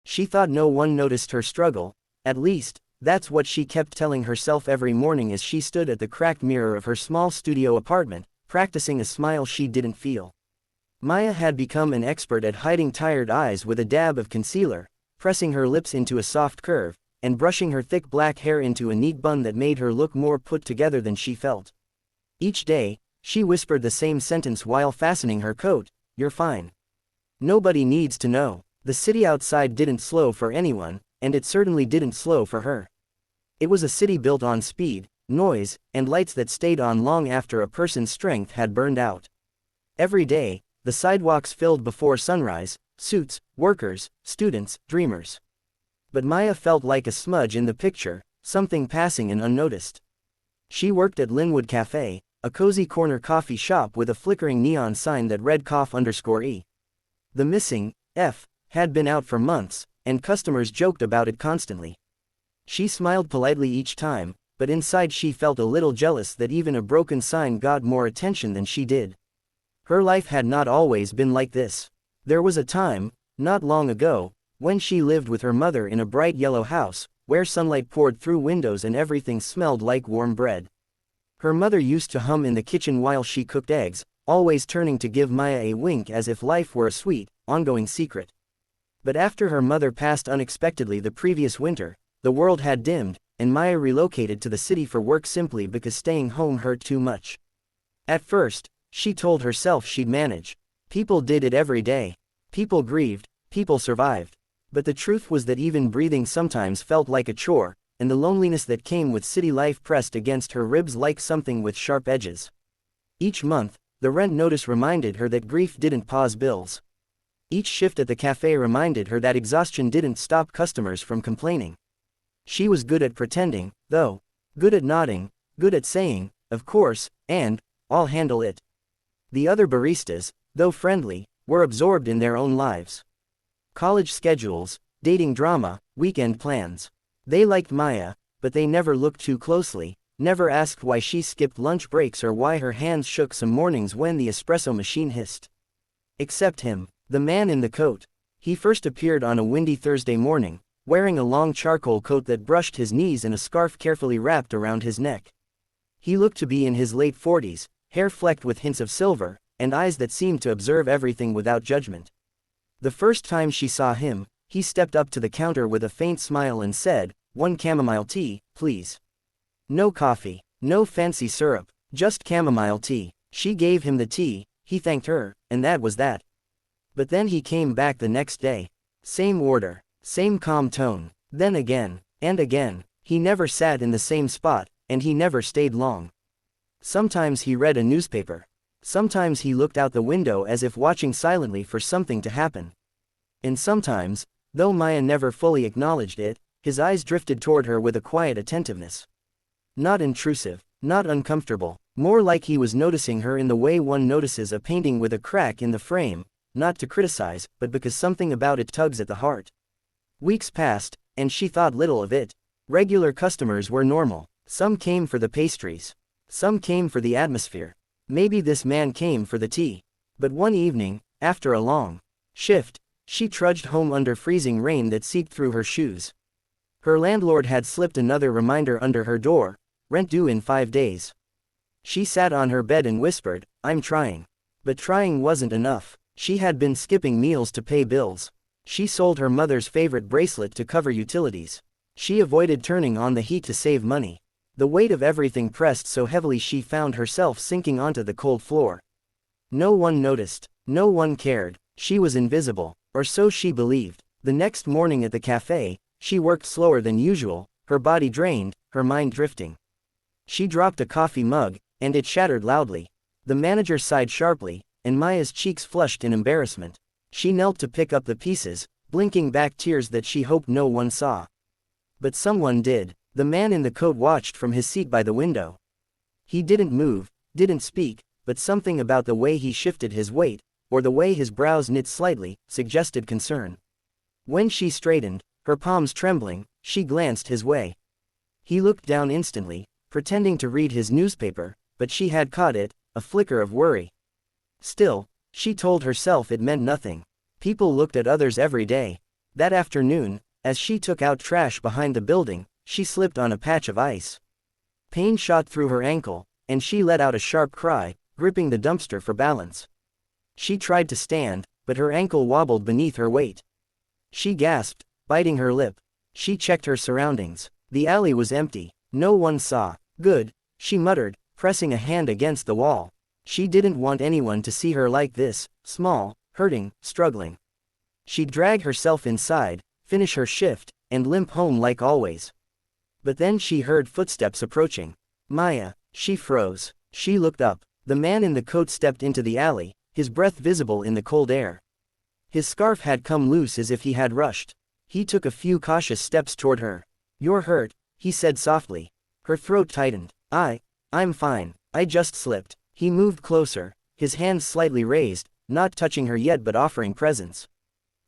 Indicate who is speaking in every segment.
Speaker 1: She thought no one noticed her struggle, at least, that's what she kept telling herself every morning as she stood at the cracked mirror of her small studio apartment, practicing a smile she didn't feel. Maya had become an expert at hiding tired eyes with a dab of concealer, pressing her lips into a soft curve, and brushing her thick black hair into a neat bun that made her look more put together than she felt. Each day, she whispered the same sentence while fastening her coat, "You're fine. Nobody needs to know." The city outside didn't slow for anyone, and it certainly didn't slow for her. It was a city built on speed, noise, and lights that stayed on long after a person's strength had burned out. Every day, the sidewalks filled before sunrise, suits, workers, students, dreamers. But Maya felt like a smudge in the picture, something passing and unnoticed. She worked at Linwood Café, a cozy corner coffee shop with a flickering neon sign that read cough_e. The missing F had been out for months, and customers joked about it constantly. She smiled politely each time, but inside she felt a little jealous that even a broken sign got more attention than she did. Her life had not always been like this. There was a time, not long ago, when she lived with her mother in a bright yellow house, where sunlight poured through windows and everything smelled like warm bread. Her mother used to hum in the kitchen while she cooked eggs, always turning to give Maya a wink as if life were a sweet, ongoing secret. But after her mother passed unexpectedly the previous winter, the world had dimmed, and Maya relocated to the city for work simply because staying home hurt too much. At first, she told herself she'd manage. People did it every day. People grieved, people survived. But the truth was that even breathing sometimes felt like a chore, and the loneliness that came with city life pressed against her ribs like something with sharp edges. Each month, the rent notice reminded her that grief didn't pause bills. Each shift at the cafe reminded her that exhaustion didn't stop customers from complaining. She was good at pretending, though. Good at nodding, good at saying, "Of course," and "I'll handle it." The other baristas, though friendly, were absorbed in their own lives. College schedules, dating drama, weekend plans. They liked Maya, but they never looked too closely, never asked why she skipped lunch breaks or why her hands shook some mornings when the espresso machine hissed. Except him. The man in the coat. He first appeared on a windy Thursday morning, wearing a long charcoal coat that brushed his knees and a scarf carefully wrapped around his neck. He looked to be in his late 40s, hair flecked with hints of silver, and eyes that seemed to observe everything without judgment. The first time she saw him, he stepped up to the counter with a faint smile and said, "1 chamomile tea, please." No coffee, no fancy syrup, just chamomile tea. She gave him the tea, he thanked her, and that was that. But then he came back the next day. Same order, same calm tone, then again, and again. He never sat in the same spot, and he never stayed long. Sometimes he read a newspaper. Sometimes he looked out the window as if watching silently for something to happen. And sometimes, though Maya never fully acknowledged it, his eyes drifted toward her with a quiet attentiveness. Not intrusive, not uncomfortable, more like he was noticing her in the way one notices a painting with a crack in the frame, not to criticize, but because something about it tugs at the heart. Weeks passed, and she thought little of it. Regular customers were normal. Some came for the pastries. Some came for the atmosphere. Maybe this man came for the tea. But one evening, after a long shift, she trudged home under freezing rain that seeped through her shoes. Her landlord had slipped another reminder under her door, rent due in 5 days. She sat on her bed and whispered, "I'm trying." But trying wasn't enough. She had been skipping meals to pay bills. She sold her mother's favorite bracelet to cover utilities. She avoided turning on the heat to save money. The weight of everything pressed so heavily she found herself sinking onto the cold floor. No one noticed. No one cared. She was invisible, or so she believed. The next morning at the cafe, she worked slower than usual, her body drained, her mind drifting. She dropped a coffee mug, and it shattered loudly. The manager sighed sharply, and Maya's cheeks flushed in embarrassment. She knelt to pick up the pieces, blinking back tears that she hoped no one saw. But someone did. The man in the coat watched from his seat by the window. He didn't move, didn't speak, but something about the way he shifted his weight, or the way his brows knit slightly, suggested concern. When she straightened, her palms trembling, she glanced his way. He looked down instantly, pretending to read his newspaper, but she had caught it, a flicker of worry. Still, she told herself it meant nothing. People looked at others every day. That afternoon, as she took out trash behind the building, she slipped on a patch of ice. Pain shot through her ankle, and she let out a sharp cry, gripping the dumpster for balance. She tried to stand, but her ankle wobbled beneath her weight. She gasped, biting her lip. She checked her surroundings. The alley was empty. No one saw. Good, she muttered, pressing a hand against the wall. She didn't want anyone to see her like this, small, hurting, struggling. She'd drag herself inside, finish her shift, and limp home like always. But then she heard footsteps approaching. Maya, she froze. She looked up. The man in the coat stepped into the alley, his breath visible in the cold air. His scarf had come loose as if he had rushed. He took a few cautious steps toward her. "You're hurt," he said softly. Her throat tightened. I'm fine. I just slipped." He moved closer, his hands slightly raised, not touching her yet but offering presence.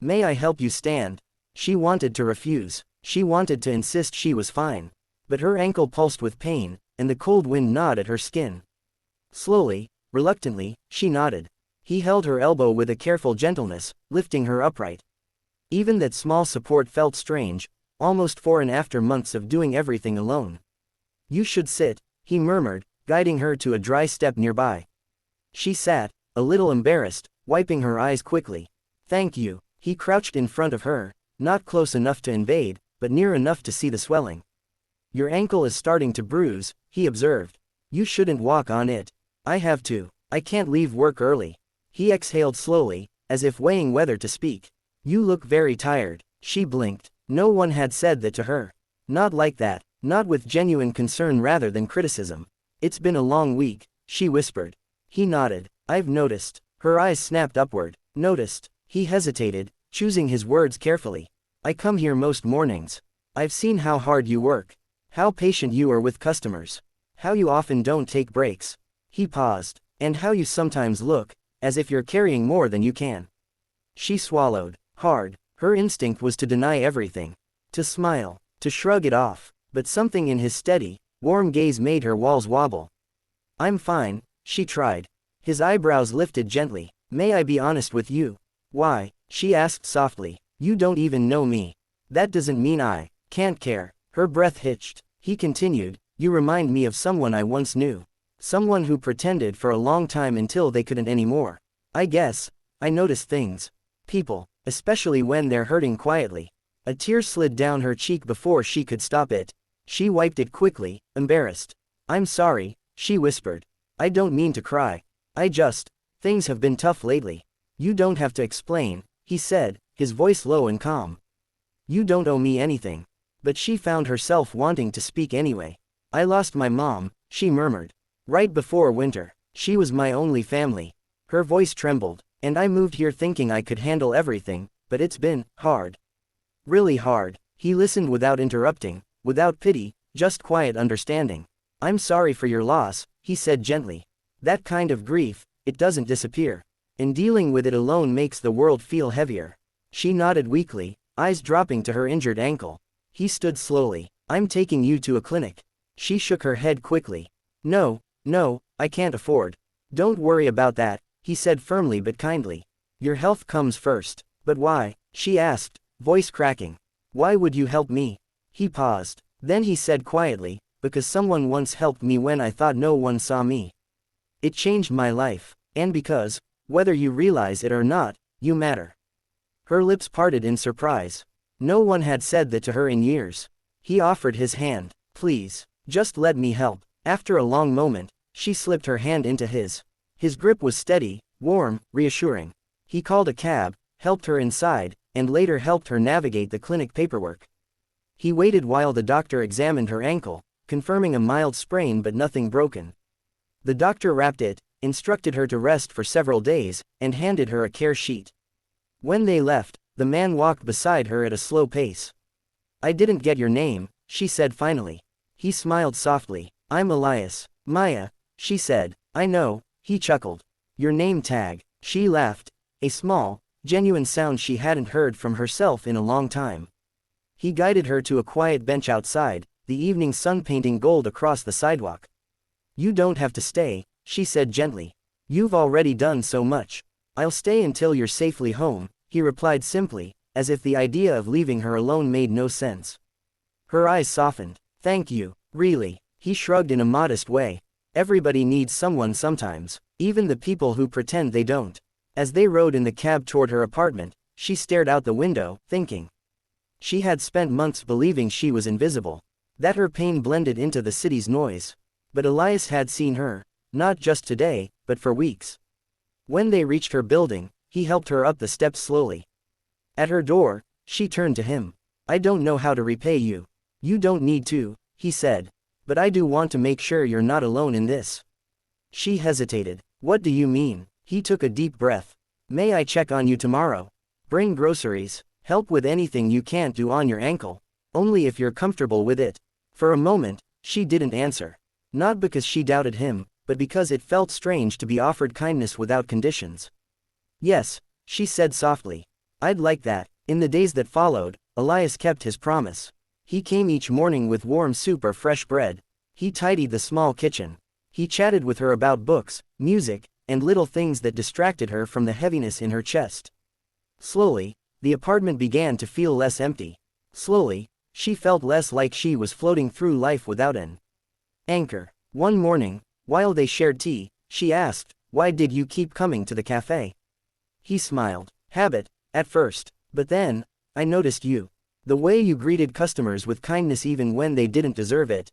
Speaker 1: "May I help you stand?" She wanted to refuse. She wanted to insist she was fine. But her ankle pulsed with pain, and the cold wind gnawed at her skin. Slowly, reluctantly, she nodded. He held her elbow with a careful gentleness, lifting her upright. Even that small support felt strange, almost foreign after months of doing everything alone. "You should sit," he murmured, guiding her to a dry step nearby. She sat, a little embarrassed, wiping her eyes quickly. "Thank you." He crouched in front of her, not close enough to invade, but near enough to see the swelling. "Your ankle is starting to bruise," he observed. "You shouldn't walk on it." "I have to. I can't leave work early." He exhaled slowly, as if weighing whether to speak. "You look very tired." She blinked. No one had said that to her. Not like that, not with genuine concern rather than criticism. "It's been a long week," she whispered. He nodded. "I've noticed." Her eyes snapped upward. "Noticed." He hesitated, choosing his words carefully. "I come here most mornings. I've seen how hard you work. How patient you are with customers. How you often don't take breaks." He paused. "And how you sometimes look, as if you're carrying more than you can." She swallowed hard. Her instinct was to deny everything. To smile. To shrug it off. But something in his steady, warm gaze made her walls wobble. "I'm fine," she tried. His eyebrows lifted gently. "May I be honest with you?" "Why?" she asked softly. "You don't even know me." "That doesn't mean I can't care." Her breath hitched. He continued, "You remind me of someone I once knew. Someone who pretended for a long time until they couldn't anymore. I guess I notice things. People, especially when they're hurting quietly." A tear slid down her cheek before she could stop it. She wiped it quickly, embarrassed. "I'm sorry," she whispered. "I don't mean to cry. Things have been tough lately." "You don't have to explain," he said, his voice low and calm. "You don't owe me anything." But she found herself wanting to speak anyway. "I lost my mom," she murmured. "Right before winter. She was my only family." Her voice trembled. "And I moved here thinking I could handle everything, but it's been hard. Really hard." He listened without interrupting, without pity, just quiet understanding. "I'm sorry for your loss," he said gently. "That kind of grief, it doesn't disappear. And dealing with it alone makes the world feel heavier." She nodded weakly, eyes dropping to her injured ankle. He stood slowly. "I'm taking you to a clinic." She shook her head quickly. No, I can't afford." "Don't worry about that," he said firmly but kindly. "Your health comes first." "But why?" she asked, voice cracking. "Why would you help me?" He paused. Then he said quietly, "Because someone once helped me when I thought no one saw me. It changed my life. And because, whether you realize it or not, you matter." Her lips parted in surprise. No one had said that to her in years. He offered his hand. "Please, just let me help." After a long moment, she slipped her hand into his. His grip was steady, warm, reassuring. He called a cab, helped her inside, and later helped her navigate the clinic paperwork. He waited while the doctor examined her ankle, confirming a mild sprain but nothing broken. The doctor wrapped it, instructed her to rest for several days, and handed her a care sheet. When they left, the man walked beside her at a slow pace. "I didn't get your name," she said finally. He smiled softly. "I'm Elias." "Maya," she said. "I know," he chuckled. "Your name tag." She laughed, a small, genuine sound she hadn't heard from herself in a long time. He guided her to a quiet bench outside, the evening sun painting gold across the sidewalk. "You don't have to stay," she said gently. "You've already done so much." "I'll stay until you're safely home," he replied simply, as if the idea of leaving her alone made no sense. Her eyes softened. "Thank you, really," he shrugged in a modest way. "Everybody needs someone sometimes, even the people who pretend they don't." As they rode in the cab toward her apartment, she stared out the window, thinking. She had spent months believing she was invisible, that her pain blended into the city's noise. But Elias had seen her, not just today, but for weeks. When they reached her building, he helped her up the steps slowly. At her door, she turned to him. "I don't know how to repay you." "You don't need to," he said. "But I do want to make sure you're not alone in this." She hesitated. "What do you mean?" He took a deep breath. "May I check on you tomorrow? Bring groceries, help with anything you can't do on your ankle. Only if you're comfortable with it." For a moment, she didn't answer. Not because she doubted him, but because it felt strange to be offered kindness without conditions. "Yes," she said softly. "I'd like that." In the days that followed, Elias kept his promise. He came each morning with warm soup or fresh bread. He tidied the small kitchen. He chatted with her about books, music, and little things that distracted her from the heaviness in her chest. Slowly, the apartment began to feel less empty. Slowly, she felt less like she was floating through life without an anchor. One morning, while they shared tea, she asked, "Why did you keep coming to the café?" He smiled. "Habit, at first. But then, I noticed you. The way you greeted customers with kindness even when they didn't deserve it.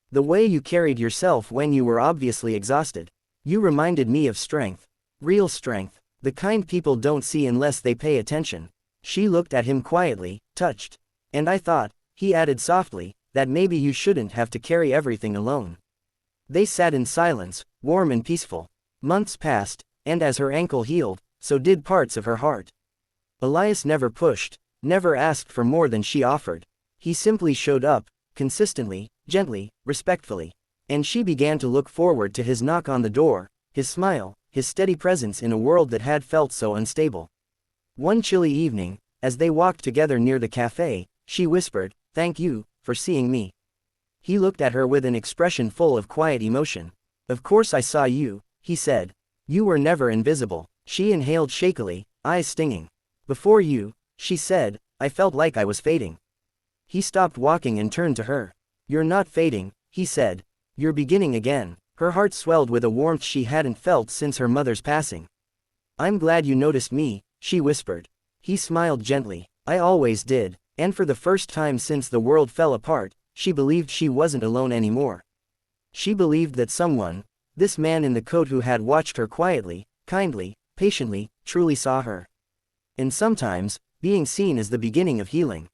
Speaker 1: The way you carried yourself when you were obviously exhausted. You reminded me of strength. Real strength. The kind people don't see unless they pay attention." She looked at him quietly, touched. "And I thought," he added softly, "that maybe you shouldn't have to carry everything alone." They sat in silence, warm and peaceful. Months passed, and as her ankle healed, so did parts of her heart. Elias never pushed, never asked for more than she offered. He simply showed up, consistently, gently, respectfully. And she began to look forward to his knock on the door, his smile, his steady presence in a world that had felt so unstable. One chilly evening, as they walked together near the café, she whispered, "Thank you, for seeing me." He looked at her with an expression full of quiet emotion. "Of course I saw you," he said. "You were never invisible." She inhaled shakily, eyes stinging. "Before you," she said, "I felt like I was fading." He stopped walking and turned to her. "You're not fading," he said. "You're beginning again." Her heart swelled with a warmth she hadn't felt since her mother's passing. "I'm glad you noticed me," she whispered. He smiled gently. "I always did." And for the first time since the world fell apart, she believed she wasn't alone anymore. She believed that someone, this man in the coat who had watched her quietly, kindly, patiently, truly saw her. And sometimes, being seen is the beginning of healing.